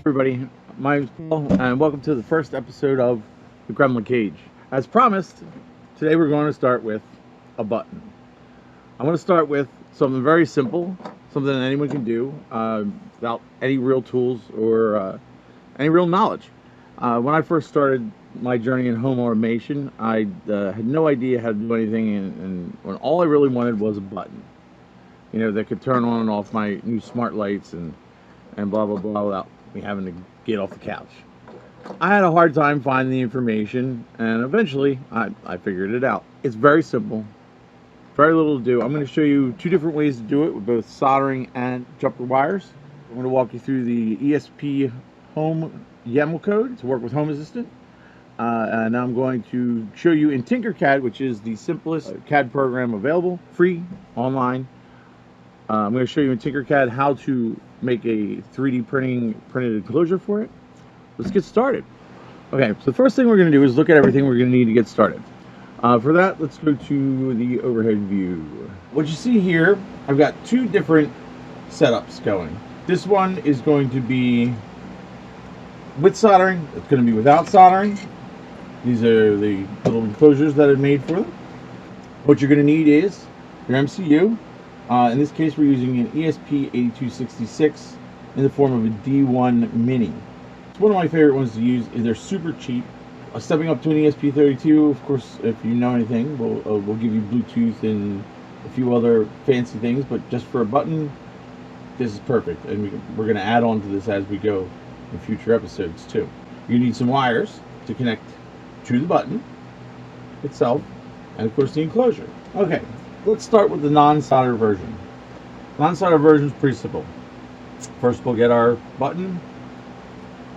Everybody, my name's Paul, and welcome to the first episode of the Gremlin Cage. As promised, today we're going to start with a button. I'm going to start with something very simple, something that anyone can do without any real tools or any real knowledge. When I first started my journey in home automation, I had no idea how to do anything, and when all I really wanted was a button, you know, that could turn on and off my new smart lights and blah blah blah without me having to get off the couch. I had a hard time finding the information, and eventually I figured it out. It's very simple, very little to do. I'm going to show you two different ways to do it with both soldering and jumper wires. I'm going to walk you through the esphome YAML code to work with Home Assistant, and I'm going to show you in Tinkercad, which is the simplest CAD program available, free, online. I'm going to show you in Tinkercad how to make a 3D printed enclosure for it. Let's get started. Okay, so the first thing we're going to do is look at everything we're going to need to get started. For that, let's go to the overhead view. What you see here, I've got two different setups going. This one is going to be with soldering. It's going to be without soldering. These are the little enclosures that I've made for them. What you're going to need is your MCU. In this case, we're using an ESP8266 in the form of a D1 Mini. It's one of my favorite ones to use. They're super cheap. Stepping up to an ESP32, of course, if you know anything, we'll give you Bluetooth and a few other fancy things, but just for a button, this is perfect. And we're going to add on to this as we go in future episodes too. You need some wires to connect to the button itself, and of course the enclosure. Okay. Let's start with the non-solder version. Non-solder version is pretty simple. First, we'll get our button,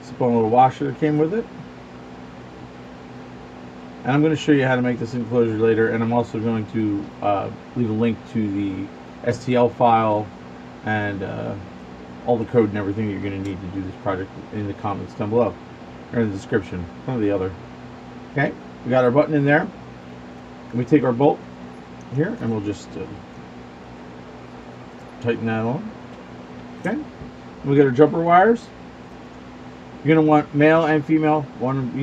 slip on a little washer that came with it, and I'm going to show you how to make this enclosure later. And I'm also going to leave a link to the STL file and all the code and everything that you're going to need to do this project in the comments down below, or in the description, one or the other. Okay, we got our button in there. We take our bolt here, and we'll just tighten that on. Okay, we got our jumper wires. You're going to want male and female, one on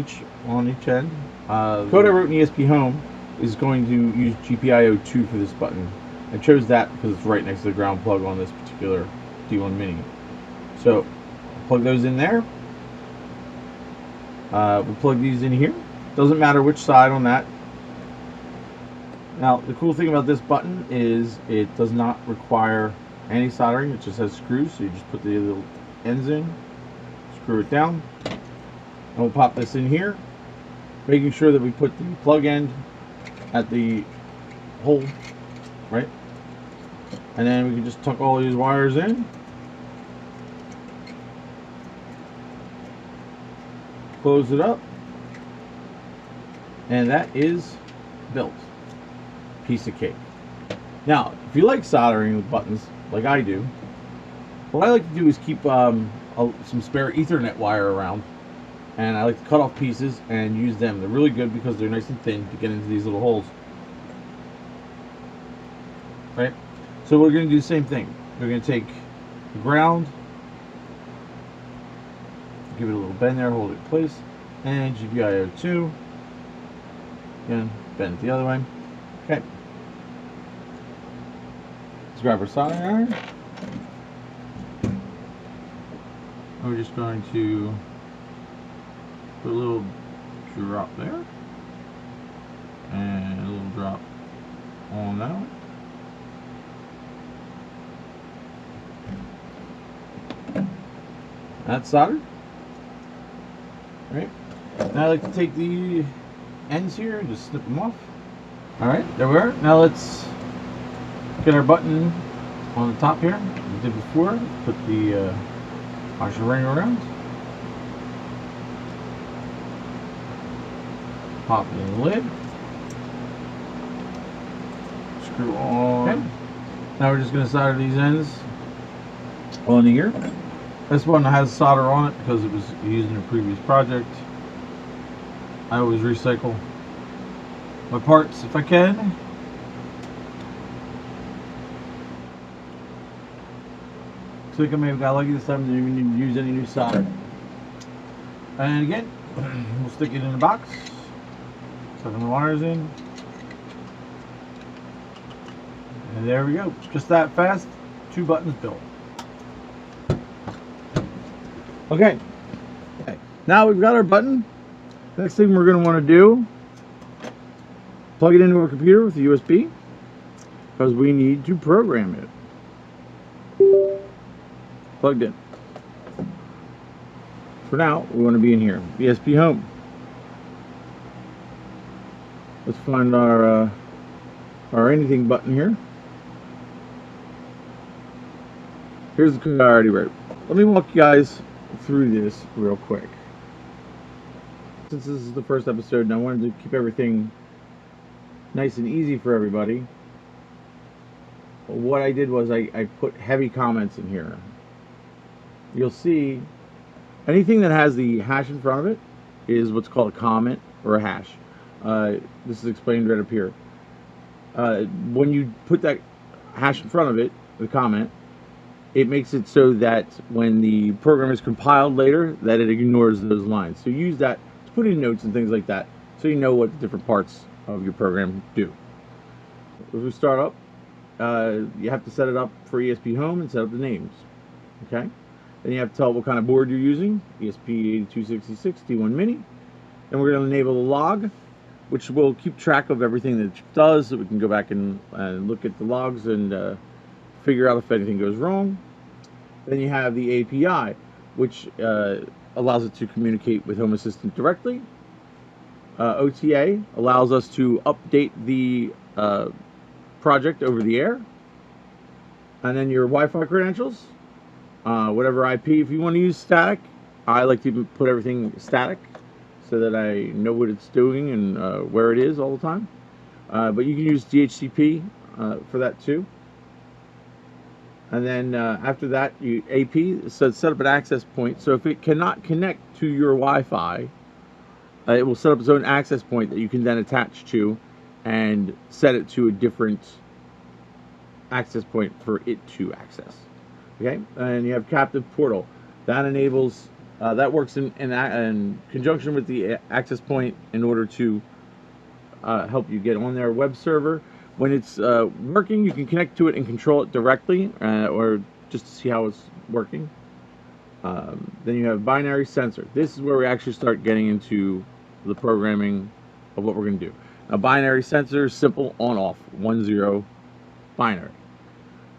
each end. The code I wrote in esphome is going to use GPIO2 for this button. I chose that because it's right next to the ground plug on this particular D1 Mini. So plug those in there. We'll plug these in here. Doesn't matter which side on that. Now, the cool thing about this button is it does not require any soldering. It just has screws, so you just put the little ends in, screw it down, and we'll pop this in here, making sure that we put the plug end at the hole, right? And then we can just tuck all these wires in, close it up, and that is built. Piece of cake. Now, if you like soldering with buttons like I do, what I like to do is keep some spare Ethernet wire around, and I like to cut off pieces and use them. They're really good because they're nice and thin to get into these little holes. Right? So we're going to do the same thing. We're going to take the ground, give it a little bend there, hold it in place, and GPIO2. Again, bend it the other way. Okay. Let's grab our soldering iron. And we're just going to put a little drop there, and a little drop on that one. That's soldered. Right. Now I like to take the ends here and just snip them off. Alright, there we are. Now let's get our button on the top here, as we did before. Put the washer ring around. Pop it in the lid. Screw on. Okay. Now we're just going to solder these ends on here. This one has solder on it because it was used in a previous project. I always recycle my parts if I can. So I think I may have got lucky this time, didn't even need to use any new solder. And again, we'll stick it in the box, sucking the wires in, and there we go. Just that fast, 2 buttons built. Okay, now we've got our button. Next thing we're going to want to do, plug it into our computer with a USB, because we need to program it. Plugged in. For now, we want to be in here, esphome. Let's find our anything button here. Here's the code I already wrote. Let me walk you guys through this real quick. Since this is the first episode and I wanted to keep everything nice and easy for everybody, what I did was I put heavy comments in here. You'll see anything that has the hash in front of it is what's called a comment or a hash. This is explained right up here. When you put that hash in front of it, the comment, it makes it so that when the program is compiled later, that it ignores those lines. So use that to put in notes and things like that, so you know what the different parts of your program do. If we start up, you have to set it up for esphome and set up the names. Okay. Then you have to tell it what kind of board you're using, ESP8266 T1 Mini. Then we're going to enable the log, which will keep track of everything that it does, so we can go back and look at the logs and figure out if anything goes wrong. Then you have the API, which allows it to communicate with Home Assistant directly. OTA allows us to update the project over the air. And then your Wi-Fi credentials, whatever IP. If you want to use static, I like to put everything static so that I know what it's doing and where it is all the time. But you can use DHCP for that too. And then after that, you AP, so set up an access point. So if it cannot connect to your Wi-Fi, it will set up its own access point that you can then attach to and set it to a different access point for it to access. Okay, and you have captive portal. That enables, that works in conjunction with the access point in order to help you get on their web server. When it's working, you can connect to it and control it directly, or just to see how it's working. Then you have binary sensor. This is where we actually start getting into the programming of what we're going to do. Now, binary sensor is simple, on-off, 1-0 binary.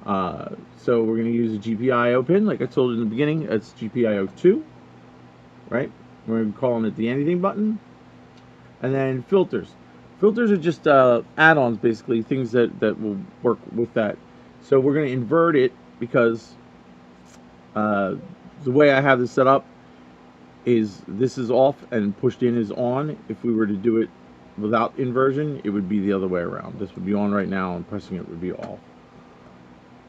So we're going to use a GPIO pin, like I told you in the beginning. It's GPIO 2, right? We're calling it the anything button. And then filters. Filters are just add-ons, basically, things that will work with that. So we're going to invert it because the way I have this set up is this is off and pushed in is on. If we were to do it without inversion, it would be the other way around. This would be on right now and pressing it would be off.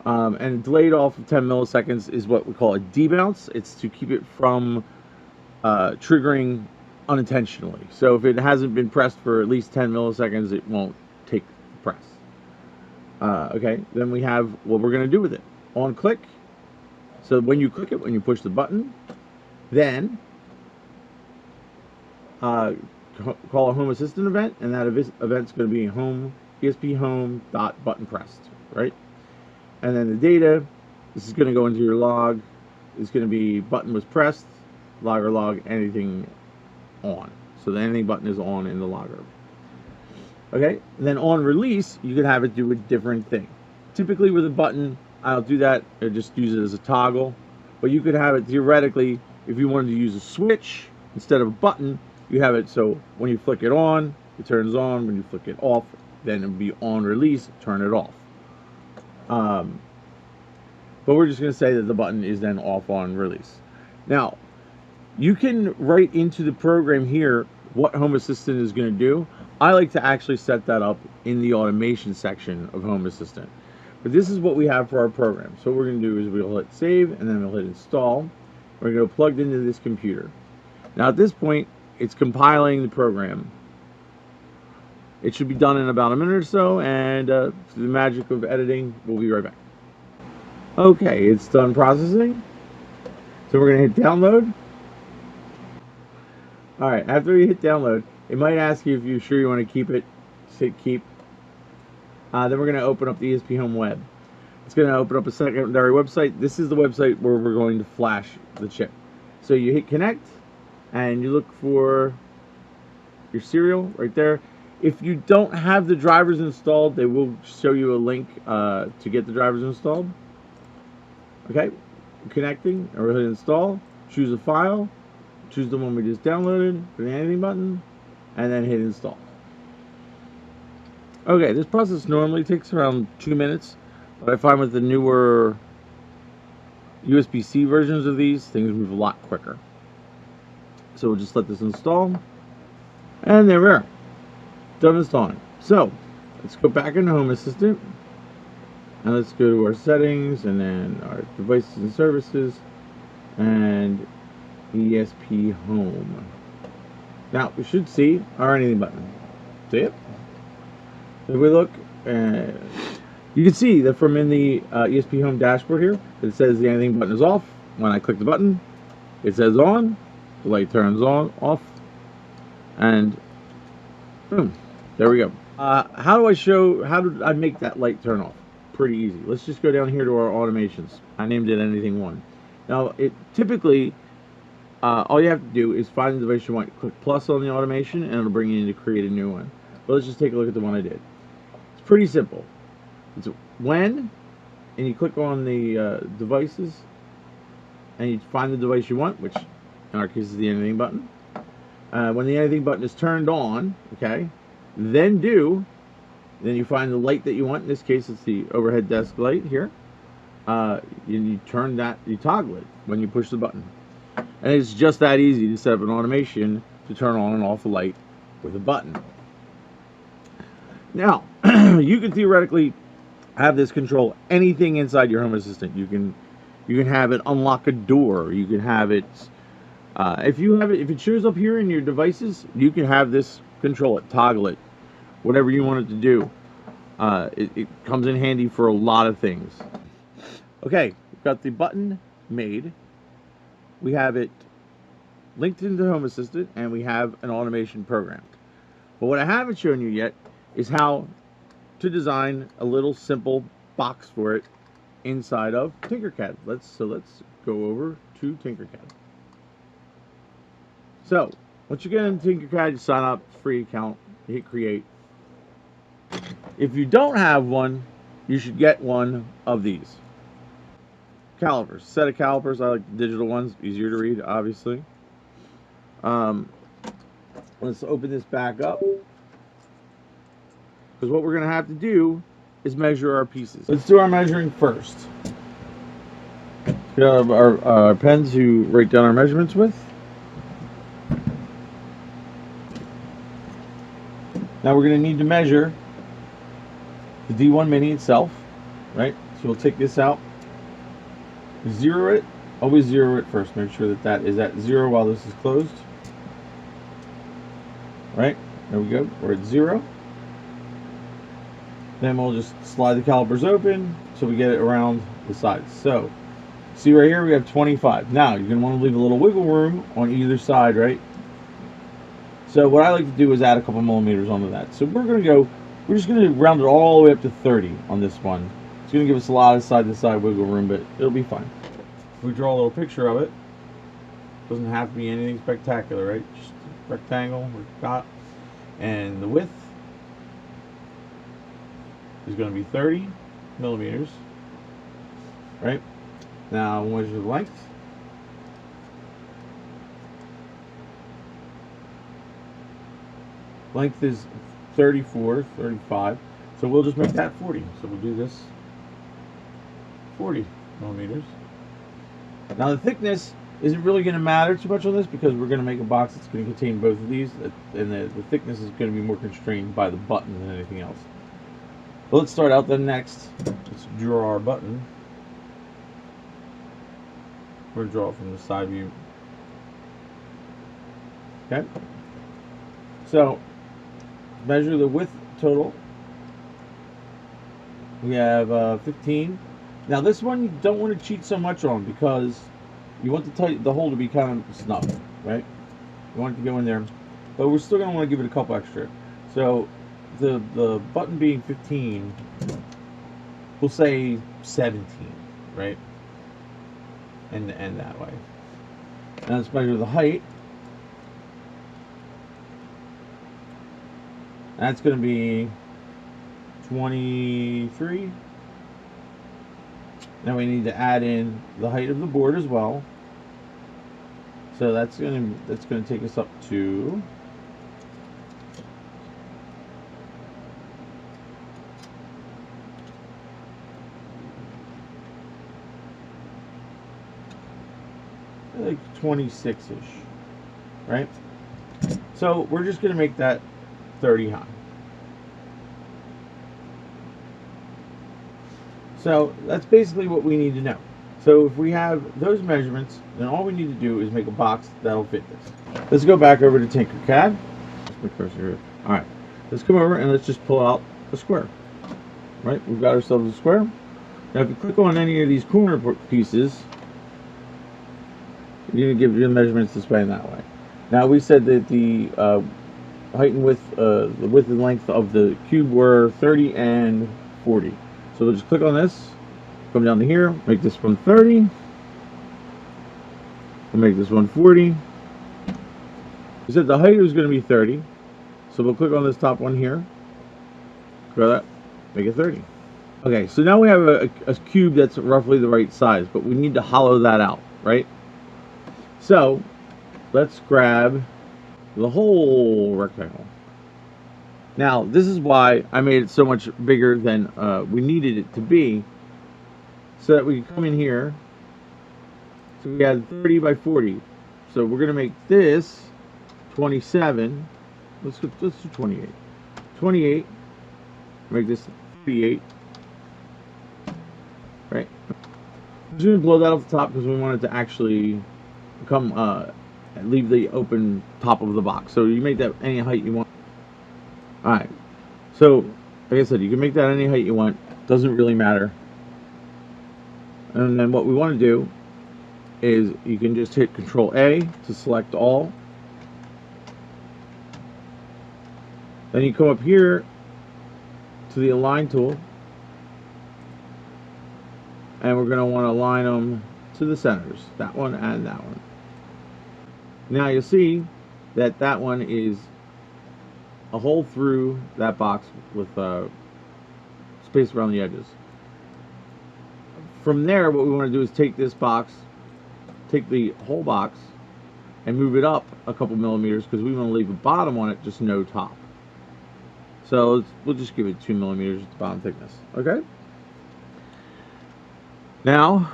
And delayed off of 10 milliseconds is what we call a debounce. It's to keep it from triggering unintentionally. So if it hasn't been pressed for at least 10 milliseconds, it won't take the press. Okay, then we have what we're going to do with it. On click. So when you click it, when you push the button, then call a Home Assistant event, and that event's going to be home esphome.button pressed, right? And then the data, this is going to go into your log. It's going to be button was pressed, logger log, anything on. So the anything button is on in the logger. Okay, and then on release, you can have it do a different thing. Typically with a button, I'll do that, I just use it as a toggle. But you could have it theoretically, if you wanted to use a switch instead of a button, you have it so when you flick it on, it turns on. When you flick it off, then it'll be on release, turn it off. But we're just going to say that the button is then off on release. Now, you can write into the program here what Home Assistant is going to do. I like to actually set that up in the automation section of Home Assistant. But this is what we have for our program. So what we're going to do is we'll hit save and then we'll hit install. We're going to plug it into this computer. Now at this point, it's compiling the program. It should be done in about a minute or so, and through the magic of editing, we'll be right back. Okay, it's done processing. So we're going to hit download. All right, after you hit download, it might ask you if you're sure you want to keep it. Hit keep. Then we're going to open up the esphome web. It's going to open up a secondary website. This is the website where we're going to flash the chip. So you hit connect, and you look for your serial right there. If you don't have the drivers installed, they will show you a link to get the drivers installed. Okay, connecting, or hit install, choose a file, choose the one we just downloaded, hit the anything button, and then hit install. Okay, this process normally takes around 2 minutes, but I find with the newer USB-C versions of these, things move a lot quicker. So we'll just let this install, and there we are, done installing. So let's go back into Home Assistant, and let's go to our settings, and then our devices and services, and esphome. Now we should see our anything button. See it? If we look, you can see that from in the esphome dashboard here, it says the anything button is off. When I click the button, it says on, the light turns on, off, and boom, there we go. How do I make that light turn off? Pretty easy. Let's just go down here to our automations. I named it anything one. Now, typically, all you have to do is find the device you want. Click plus on the automation, and it'll bring you in to create a new one. But let's just take a look at the one I did. It's pretty simple. It's when, and you click on the devices, and you find the device you want, which in our case is the anything button. When the anything button is turned on, okay, then you find the light that you want. In this case, it's the overhead desk light here. You turn that, you toggle it when you push the button. And it's just that easy to set up an automation to turn on and off a light with a button. Now, you can theoretically have this control anything inside your Home Assistant. You can have it unlock a door. You can have it if it shows up here in your devices, you can have this control it, toggle it, whatever you want it to do. It comes in handy for a lot of things. Okay, we've got the button made. We have it linked into Home Assistant, and we have an automation program. But what I haven't shown you yet is how to design a little simple box for it inside of Tinkercad. Let's go over to Tinkercad. So once you get into Tinkercad, you sign up, free account, you hit create. If you don't have one, you should get one of these. Calipers, set of calipers. I like the digital ones, easier to read, obviously. Let's open this back up, because what we're going to have to do is measure our pieces. Let's do our measuring first. We have our pens to write down our measurements with. Now we're going to need to measure the D1 Mini itself, right? So we'll take this out, zero it, always zero it first. Make sure that is at 0 while this is closed. Right, there we go, we're at 0. Then we'll just slide the calipers open so we get it around the sides. So, see right here we have 25. Now, you're going to want to leave a little wiggle room on either side, right? So what I like to do is add a couple millimeters onto that. So we're just going to round it all the way up to 30 on this one. It's going to give us a lot of side-to-side wiggle room, but it'll be fine. If we draw a little picture of it, doesn't have to be anything spectacular, right? Just a rectangle or dot. And the width is going to be 30 millimeters, right? Now we'll measure the length. Length is 34, 35. So we'll just make that 40. So we'll do this 40 millimeters. Now the thickness isn't really going to matter too much on this, because we're going to make a box that's going to contain both of these, and the thickness is going to be more constrained by the button than anything else. But let's start out then next. Let's draw our button. We're going to draw it from the side view. Okay. So measure the width total. We have 15. Now this one you don't want to cheat so much on, because you want the hole to be kind of snug, right? We want it to go in there, but we're still going to want to give it a couple extra. So the button being 15, we'll say 17, right? And that way. Now let's measure the height. That's going to be 23. Now we need to add in the height of the board as well. So that's going to take us up to like 26-ish, right? So we're just going to make that 30 high. So that's basically what we need to know. So if we have those measurements, then all we need to do is make a box that'll fit this. Let's go back over to Tinkercad. All right, let's come over and let's just pull out a square. Right, we've got ourselves a square. Now if you click on any of these corner pieces, you're going to give your measurements displaying that way. Now we said that the height and width, the width and length of the cube were 30 and 40. So we'll just click on this, come down to here, make this one 30, we'll make this one 40. We said the height was going to be 30, so we'll click on this top one here, grab that, make it 30. Okay, so now we have a cube that's roughly the right size, but we need to hollow that out, right? So let's grab the whole rectangle. Now this is why I made it so much bigger than we needed it to be, so that we can come in here. So we had 30 by 40. So we're gonna make this 27. Let's do 28. 28. Make this 38. Right. I'm just gonna blow that off the top because we want it to actually come leave the open top of the box. So you make that any height you want. Alright, so like I said, you can make that any height you want, doesn't really matter. And then what we want to do is you can just hit Control A to select all. Then you come up here to the Align tool, and we're going to want to align them to the centers, that one and that one. Now you'll see that that one is a hole through that box with space around the edges. From there, what we want to do is take this box, take the whole box, and move it up a couple millimeters because we want to leave a bottom on it, just no top. So we'll just give it 2 millimeters at the bottom thickness. Okay. Now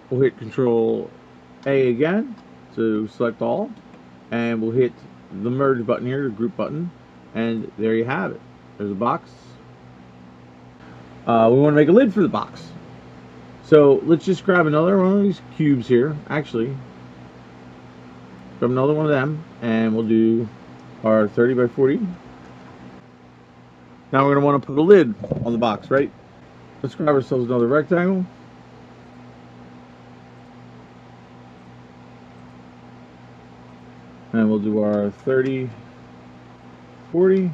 we'll hit Control A again to select all, and we'll hit the merge button here, the group button, and there you have it. There's a box. We want to make a lid for the box. So let's just grab another one of these cubes here. Actually, grab another one of them, and we'll do our 30 by 40. Now we're going to want to put a lid on the box, right? Let's grab ourselves another rectangle. And we'll do our 30, 40.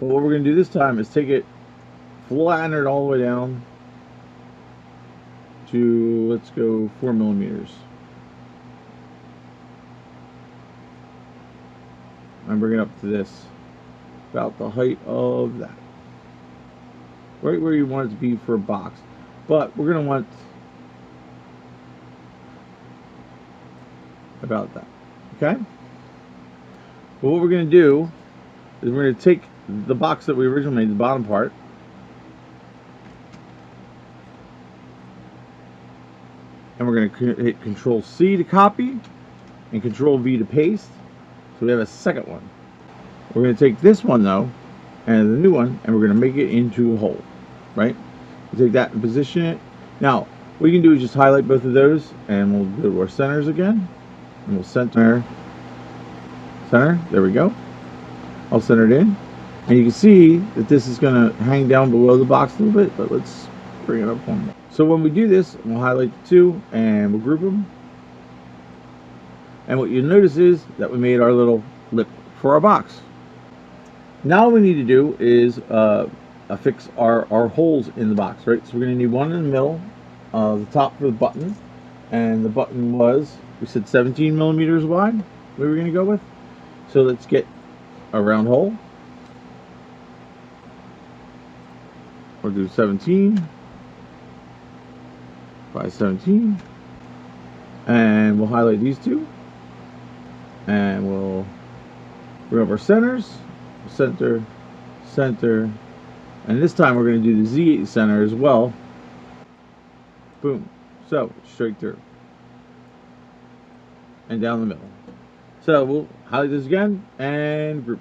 But what we're going to do this time is take it, flatten it all the way down to, let's go 4 millimeters. And bring it up to this, about the height of that. Right where you want it to be for a box. But we're going to want about that. Okay? Well, what we're going to do is we're going to take the box that we originally made, the bottom part, and we're going to hit Control C to copy and Control V to paste. So we have a second one. We're going to take this one though, and the new one, and we're going to make it into a hole. Right? We'll take that and position it. Now, what you can do is just highlight both of those, and we'll go to our centers again. And we'll center, there we go. I'll center it in. And you can see that this is going to hang down below the box a little bit, but let's bring it up one more. So when we do this, we'll highlight the two, and we'll group them. And what you'll notice is that we made our little lip for our box. Now all we need to do is affix our holes in the box, right? So we're going to need one in the middle, the top for the button, and the button was, we said 17 millimeters wide, we were going to go with. So let's get a round hole. We'll do 17 by 17, and we'll highlight these two, and we'll bring up our centers, center, center, and this time we're going to do the Z center as well. Boom. So straight through and down the middle. So we'll highlight this again and group.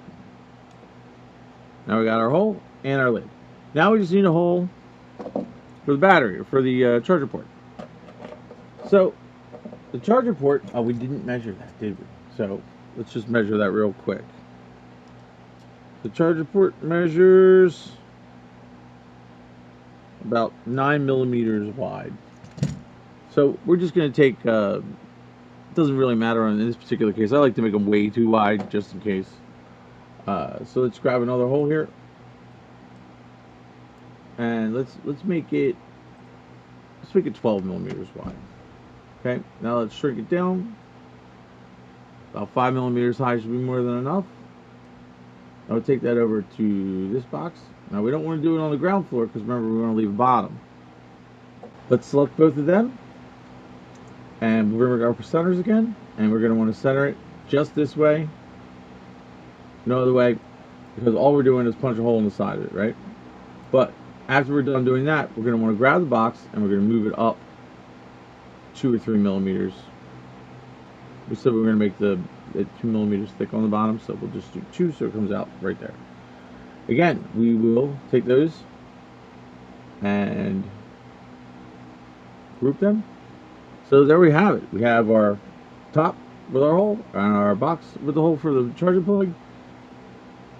Now we got our hole and our lid. Now we just need a hole for the battery, or for the charger port. So the charger port, oh, we didn't measure that, did we? So let's just measure that real quick. The charger port measures about 9 millimeters wide. So we're just going to take, it doesn't really matter in this particular case. I like to make them way too wide just in case. So let's grab another hole here. And let's make it 12 millimeters wide. Okay, now let's shrink it down. About 5 millimeters high should be more than enough. I'll take that over to this box. Now we don't want to do it on the ground floor because remember we want to leave a bottom. Let's select both of them, and we're going to go for centers again, and we're going to want to center it just this way, no other way, because all we're doing is punch a hole in the side of it, right? But after we're done doing that, we're going to want to grab the box and we're going to move it up 2 or 3 millimeters. We said we were going to make the 2 millimeters thick on the bottom, so we'll just do 2 so it comes out right there. Again, we will take those and group them. So there we have it. We have our top with our hole and our box with the hole for the charger plug.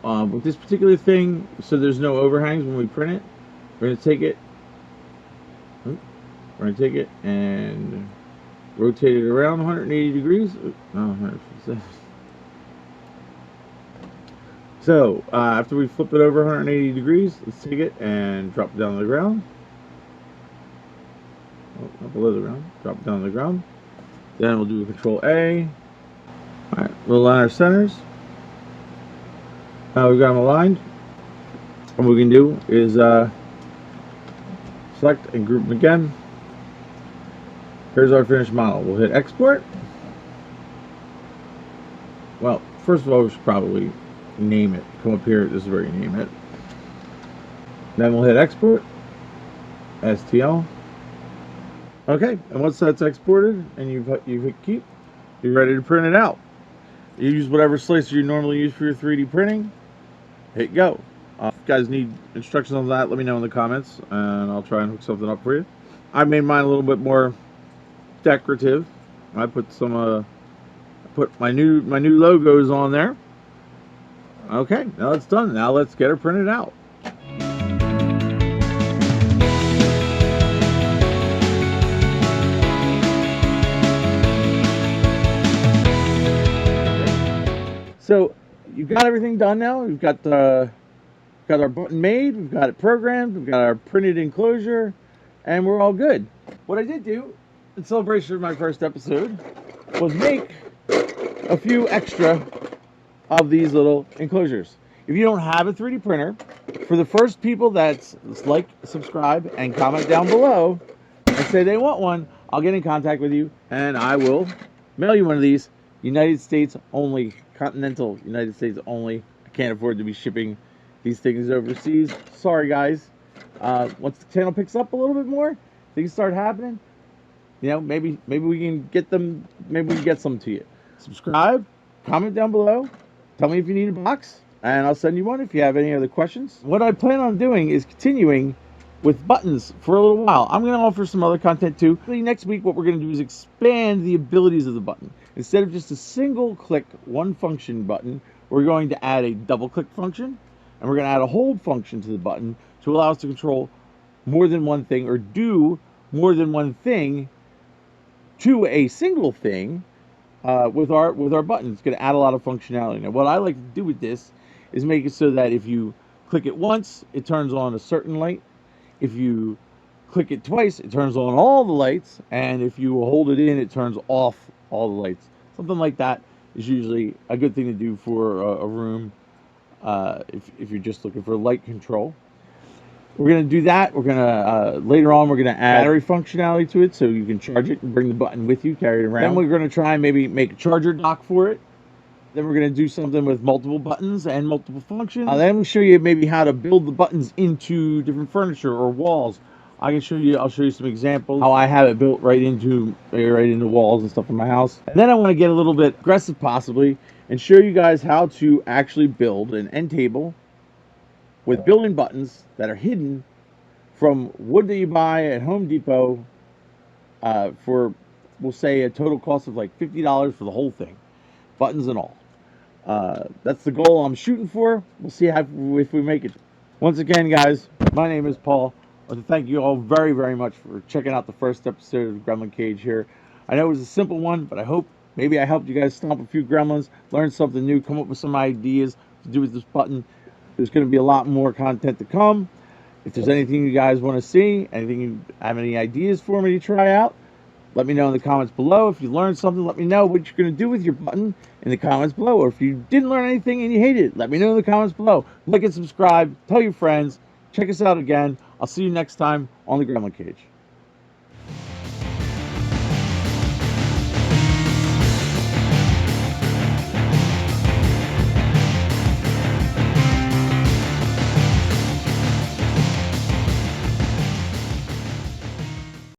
With this particular thing, so there's no overhangs when we print it, we're going to take it and rotate it around 180 degrees. No, 157. So after we flip it over 180 degrees, let's take it and drop it down on the ground. Oh, not below the ground. Drop it down on the ground. Then we'll do Control A. All right, we'll align our centers. Now we've got them aligned. What we can do is select and group them again. Here's our finished model. We'll hit export. Well, first of all, we should probably name it. Come up here, this is where you name it. Then we'll hit export, STL. Okay, and once that's exported and you've hit keep, you're ready to print it out. You use whatever slicer you normally use for your 3D printing. Hit go. If you guys need instructions on that, let me know in the comments and I'll try and hook something up for you. I made mine a little bit more decorative. I put some put my new logos on there. Okay, now it's done. Now let's get her printed out. So you've got everything done now. We've got our button made, we've got it programmed, we've got our printed enclosure, and we're all good. What I did do in celebration of my first episode was make a few extra of these little enclosures. If you don't have a 3D printer, for the first people that's like, subscribe, and comment down below and say they want one, I'll get in contact with you and I will mail you one of these. United States only, continental United States only. I can't afford to be shipping these things overseas. Sorry guys. Once the channel picks up a little bit more, things start happening, you know, maybe we can get them, maybe we can get some to you. Subscribe, comment down below, tell me if you need a box, and I'll send you one if you have any other questions. What I plan on doing is continuing with buttons for a little while. I'm going to offer some other content too. Next week, what we're going to do is expand the abilities of the button. Instead of just a single click, one function button, we're going to add a double click function, and we're going to add a hold function to the button to allow us to control more than one thing or do more than one thing to a single thing with our button. It's going to add a lot of functionality. Now, what I like to do with this is make it so that if you click it once, it turns on a certain light. If you click it twice, it turns on all the lights, and if you hold it in, it turns off all the lights. Something like that is usually a good thing to do for a room if you're just looking for light control. We're going to do that. We're going to, later on, we're going to add battery functionality to it so you can charge it and bring the button with you, carry it around. Then we're going to try and maybe make a charger dock for it. Then we're going to do something with multiple buttons and multiple functions. Then we'll show you maybe how to build the buttons into different furniture or walls. I'll show you some examples how I have it built right into walls and stuff in my house. And then I want to get a little bit aggressive possibly and show you guys how to actually build an end table with built-in buttons that are hidden from wood that you buy at Home Depot for, we'll say, a total cost of like $50 for the whole thing, buttons and all. That's the goal I'm shooting for. We'll see if we make it. Once again, guys, my name is Paul. I want to thank you all very, very much for checking out the first episode of Gremlin Cage here. I know it was a simple one, but I hope maybe I helped you guys stomp a few gremlins, learn something new, come up with some ideas to do with this button. There's going to be a lot more content to come. If there's anything you guys want to see, anything you have any ideas for me to try out, let me know in the comments below. If you learned something, let me know what you're going to do with your button in the comments below. Or if you didn't learn anything and you hate it, let me know in the comments below. Like and subscribe. Tell your friends. Check us out again. I'll see you next time on the Gremlin Cage.